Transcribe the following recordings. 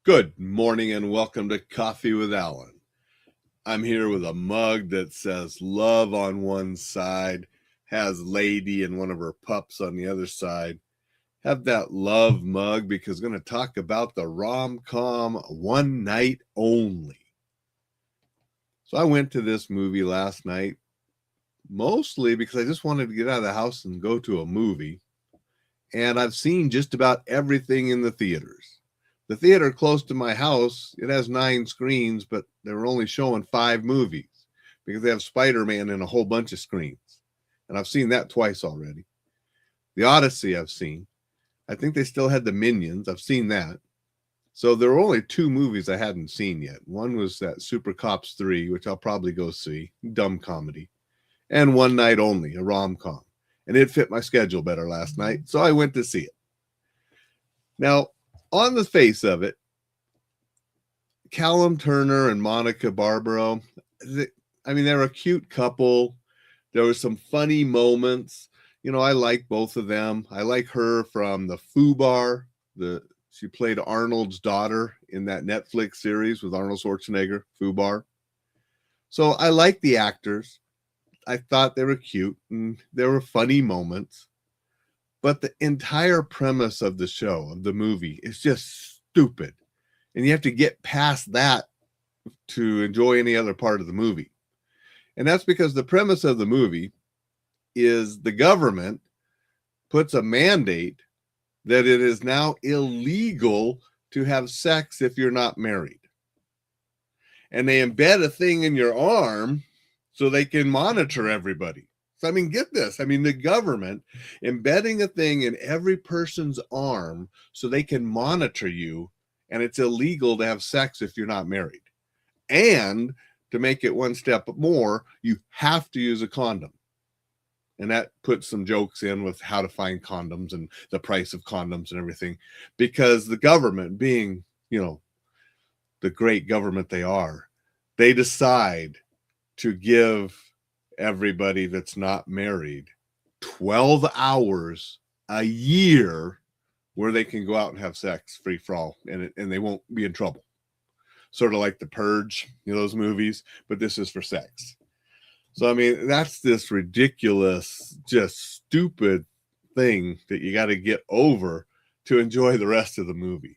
Good morning and welcome to Coffee with Alain. I'm here with a mug that says love on one side, has Lady and one of her pups on the other side. Have that love mug because we're going to talk about the rom-com One Night Only. So I went to this movie last night mostly because I just wanted to get out of the house and go to a movie. And I've seen just about everything in the theaters. The theater close to my house, it has 9 screens, but they were only showing 5 movies because they have Spider-Man in a whole bunch of screens. And I've seen that twice already. The Odyssey I've seen. I think they still had the Minions. I've seen that. So there were only 2 movies I hadn't seen yet. One was that Super Cops 3, which I'll probably go see, dumb comedy. And One Night Only, a rom-com. And it fit my schedule better last night, so I went to see it. Now, on the face of it, Callum Turner and Monica Barbaro, they're a cute couple. There were some funny moments. You know, I like both of them. I like her from the FUBAR. She played Arnold's daughter in that Netflix series with Arnold Schwarzenegger, FUBAR. So I like the actors. I thought they were cute and there were funny moments. But the entire premise of the show, of the movie, is just stupid. And you have to get past that to enjoy any other part of the movie. And that's because the premise of the movie is the government puts a mandate that it is now illegal to have sex if you're not married. And they embed a thing in your arm so they can monitor everybody. So, get this. The government embedding a thing in every person's arm so they can monitor you, and it's illegal to have sex if you're not married. And to make it one step more, you have to use a condom. And that puts some jokes in with how to find condoms and the price of condoms and everything. Because the government, being, the great government they are, they decide to give everybody that's not married 12 hours a year where they can go out and have sex free for all, and they won't be in trouble. Sort of like The Purge, those movies, but this is for sex. So, that's this ridiculous, just stupid thing that you got to get over to enjoy the rest of the movie.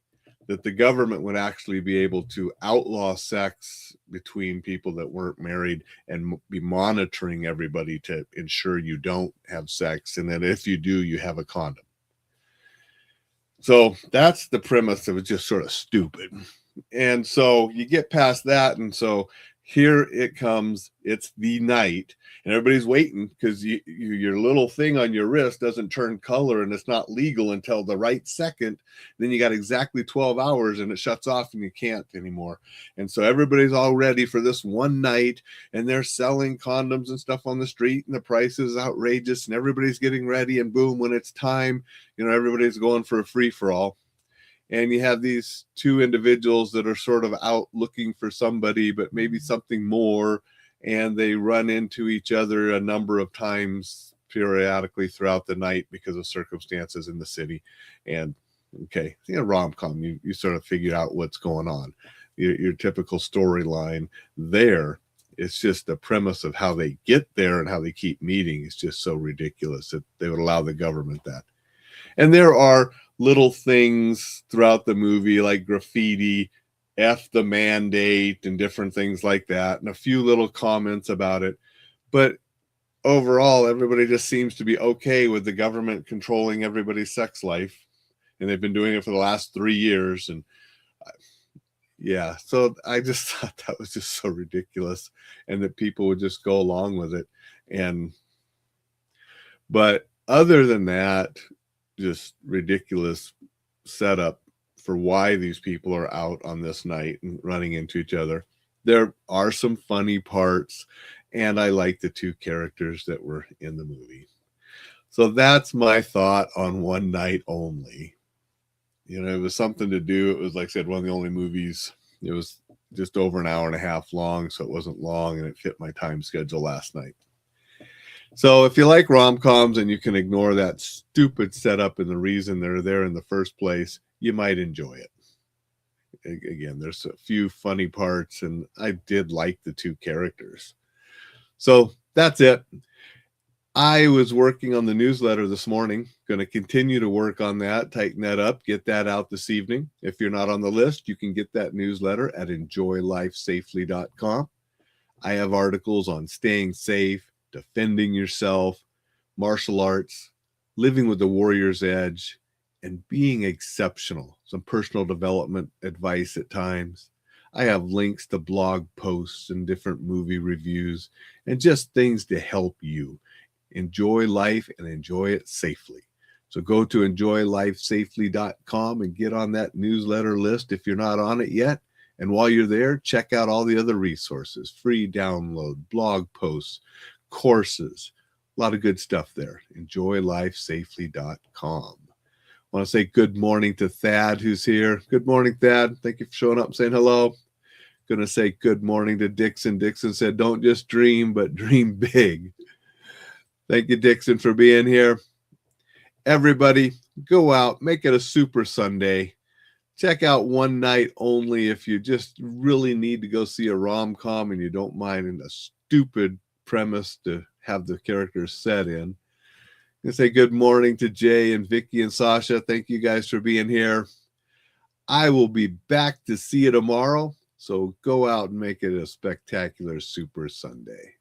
That the government would actually be able to outlaw sex between people that weren't married and be monitoring everybody to ensure you don't have sex. And that if you do, you have a condom. So that's the premise that was just sort of stupid. And so you get past that. And so here it comes. It's the night. And everybody's waiting because your little thing on your wrist doesn't turn color and it's not legal until the right second. Then you got exactly 12 hours and it shuts off and you can't anymore. And so everybody's all ready for this one night and they're selling condoms and stuff on the street and the price is outrageous and everybody's getting ready. And boom, when it's time, everybody's going for a free for all. And you have these 2 individuals that are sort of out looking for somebody, but maybe something more. And they run into each other a number of times periodically throughout the night because of circumstances in the city. And okay, rom-com, you sort of figure out what's going on. Your typical storyline there. It's just the premise of how they get there and how they keep meeting is just so ridiculous that they would allow the government that. And there are little things throughout the movie like graffiti, F the mandate, and different things like that, and a few little comments about it. But overall, everybody just seems to be okay with the government controlling everybody's sex life. And they've been doing it for the last 3 years. And yeah, so I just thought that was just so ridiculous and that people would just go along with it. But other than that, just ridiculous setup for why these people are out on this night and running into each other. There are some funny parts, and I like the 2 characters that were in the movie. So that's my thought on One Night Only. It was something to do. It was, like I said, one of the only movies. It was just over an hour and a half long, so it wasn't long, and it fit my time schedule last night. So if you like rom-coms and you can ignore that stupid setup and the reason they're there in the first place, you might enjoy it. again, there's a few funny parts, and I did like the two characters. So that's it. I was working on the newsletter this morning, going to continue to work on that, tighten that up, get that out this evening. If you're not on the list, you can get that newsletter at enjoylifesafely.com. I have articles on staying safe, defending yourself, martial arts, living with the warrior's edge, and being exceptional. Some personal development advice at times. I have links to blog posts and different movie reviews and just things to help you enjoy life and enjoy it safely. So go to enjoylifesafely.com and get on that newsletter list if you're not on it yet. And while you're there, check out all the other resources, free download, blog posts, courses, a lot of good stuff there. Enjoylifesafely.com. I want to say good morning to Thad, who's here. Good morning, Thad. Thank you for showing up and saying hello. Going to say good morning to Dixon. Dixon said, don't just dream, but dream big. Thank you, Dixon, for being here. Everybody, go out, make it a super Sunday. Check out One Night Only if you just really need to go see a rom-com and you don't mind a stupid premise to have the characters set in. I say good morning to Jay and Vicky and Sasha. Thank you guys for being here. I will be back to see you tomorrow. So go out and make it a spectacular Super Sunday.